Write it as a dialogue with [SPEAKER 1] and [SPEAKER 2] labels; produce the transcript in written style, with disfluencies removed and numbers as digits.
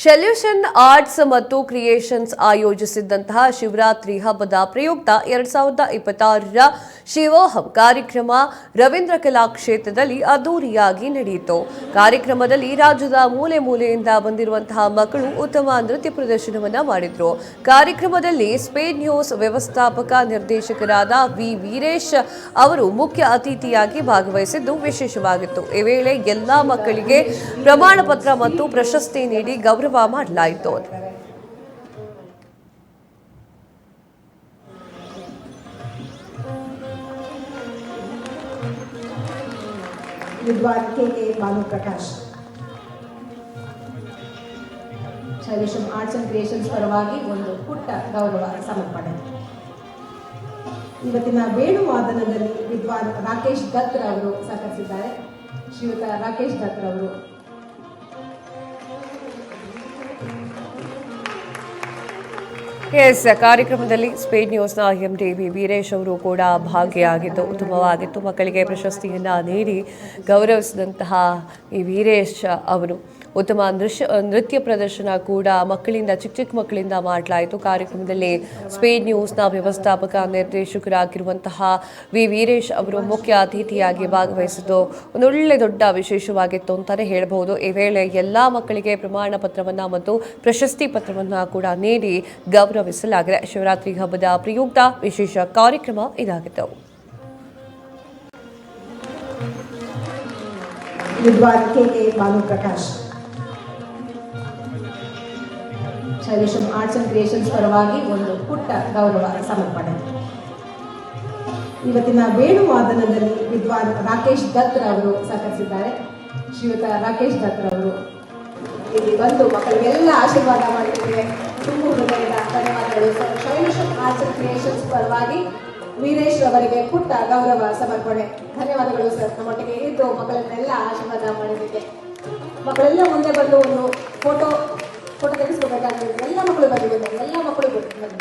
[SPEAKER 1] Solution arts ಮತ್ತು creations ಆಯೋಜಿಸಿದ್ದಂತಹ Shivaratri ಹಬ್ಬದ ಪ್ರಯುಕ್ತ 2026ರ ಶಿವೋಹಂ ಕಾರ್ಯಕ್ರಮ ರವೀಂದ್ರ ಕಲಾಕ್ಷೇತ್ರದಲ್ಲಿ ಅದ್ದೂರಿಯಾಗಿ ನಡೆಯಿತು. ಕಾರ್ಯಕ್ರಮದಲ್ಲಿ ರಾಜ್ಯದ ಮೂಲೆ ಮೂಲೆಯಿಂದ ಬಂದಿರುವಂತಹ ಮಕ್ಕಳು ಉತ್ತಮ ನೃತ್ಯ ಪ್ರದರ್ಶನವನ್ನ ಮಾಡಿದ್ರು. ಕಾರ್ಯಕ್ರಮದಲ್ಲಿ ಸ್ಪೇಡ್ ನ್ಯೂಸ್ ವ್ಯವಸ್ಥಾಪಕ ನಿರ್ದೇಶಕರಾದ ವಿ ವೀರೇಶ್ ಅವರು ಮುಖ್ಯ ಅತಿಥಿಯಾಗಿ ಭಾಗವಹಿಸಿದ್ದು ವಿಶೇಷವಾಗಿತ್ತು. ಈ ವೇಳೆ ಎಲ್ಲಾ ಮಕ್ಕಳಿಗೆ ಪ್ರಮಾಣ ಪತ್ರ ಮತ್ತು ಪ್ರಶಸ್ತಿ ನೀಡಿ ಗೌರವ ಮಾಡಲಾಯಿತು.
[SPEAKER 2] ವಿದ್ವಾನ್ K Bhanuprakash solution arts and creations ಪರವಾಗಿ ಒಂದು ಪುಟ್ಟ ಗೌರವ ಸಮರ್ಪಣೆ. ಇವತ್ತಿನ ವೇಣುವಾದನದಲ್ಲಿ ವಿದ್ವಾನ್ ರಾಕೇಶ್ ದತ್ ಅವರು ಸಹಕರಿಸಿದ್ದಾರೆ. ಶ್ರೀಯುತ ರಾಕೇಶ್ ದತ್ ಅವರು
[SPEAKER 1] ಕಾರ್ಯಕ್ರಮದಲ್ಲಿ ಸ್ಪೇಡ್ ನ್ಯೂಸ್ನ ಎಂಡಿ ವಿ ವೀರೇಶ್ ಅವರು ಕೂಡ ಭಾಗಿಯಾಗಿದ್ದು ಉತ್ತಮವಾಗಿತ್ತು. ಮಕ್ಕಳಿಗೆ ಪ್ರಶಸ್ತಿಯನ್ನು ನೀಡಿ ಗೌರವಿಸಿದಂತಹ ಈ ವೀರೇಶ್ ಅವರು ಉತ್ತಮ ನೃತ್ಯ ಪ್ರದರ್ಶನ ಕೂಡ ಮಕ್ಕಳಿಂದ ಚಿಕ್ಕ ಮಕ್ಕಳಿಂದ ಮಾಡಲಾಯಿತು. ಕಾರ್ಯಕ್ರಮದಲ್ಲಿ ಸ್ಪೇಡ್ ನ್ಯೂಸ್ನ ವ್ಯವಸ್ಥಾಪಕ ನಿರ್ದೇಶಕರಾಗಿರುವಂತಹ ವಿ ವೀರೇಶ್ ಅವರು ಮುಖ್ಯ ಅತಿಥಿಯಾಗಿ ಭಾಗವಹಿಸಿದ್ದು ಒಂದೊಳ್ಳೆ ದೊಡ್ಡ ವಿಶೇಷವಾಗಿತ್ತು ಅಂತಲೇ ಹೇಳಬಹುದು. ಈ ವೇಳೆ ಎಲ್ಲ ಮಕ್ಕಳಿಗೆ ಪ್ರಮಾಣ ಪತ್ರವನ್ನು ಮತ್ತು ಪ್ರಶಸ್ತಿ ಪತ್ರವನ್ನು ಕೂಡ ನೀಡಿ ಗೌರವಿಸಲಾಗಿದೆ. ಶಿವರಾತ್ರಿ ಹಬ್ಬದ ಪ್ರಯುಕ್ತ ವಿಶೇಷ ಕಾರ್ಯಕ್ರಮ ಇದಾಗಿತ್ತು.
[SPEAKER 2] ವಿದ್ವಾನ್ K Bhanuprakash solution arts and creations ಪರವಾಗಿ ಒಂದು ಪುಟ್ಟ ಗೌರವ ಸಮರ್ಪಣೆ. ಇವತ್ತಿನ ವೇಣುವಾದನದಲ್ಲಿ ವಿದ್ವಾನ್ ರಾಕೇಶ್ ದತ್ ಅವರು ಸಹಕರಿಸಿದ್ದಾರೆ. ಶ್ರೀಯುತ ರಾಕೇಶ್ ದತ್ ಅವರು ಇಲ್ಲಿ ಬಂದು ಮಕ್ಕಳಿಗೆಲ್ಲ ಆಶೀರ್ವಾದ ಮಾಡಿದ್ದಾರೆ. ತುಂಬ ಹೃದಯದ ಧನ್ಯವಾದಗಳು. ಸೊಲ್ಯೂಷನ್ ಆರ್ಟ್ಸ್ ಅಂಡ್ ಕ್ರಿಯೇಷನ್ಸ್ ಪರವಾಗಿ ವೀರೇಶ್ ಅವರಿಗೆ ಪುಟ್ಟ ಗೌರವ ಸಮರ್ಪಣೆ. ಧನ್ಯವಾದಗಳು ಸರ್, ನಮ್ಮೊಟ್ಟಿಗೆ ಇದ್ದು ಮಕ್ಕಳನ್ನೆಲ್ಲ ಆಶೀರ್ವಾದ ಮಾಡಿದ್ದಕ್ಕೆ. ಮಕ್ಕಳೆಲ್ಲ ಮುಂದೆ ಬಂದು ಒಂದು ಫೋಟೋ ತೆಗೆಸ್ಕೋಬೇಕಾಗ್ತದೆ. ಎಲ್ಲ ಮಕ್ಕಳು ಬಂದಿದ್ದಾರೆ, ಎಲ್ಲ ಮಕ್ಕಳು ಬಂದಿದ್ದಾರೆ.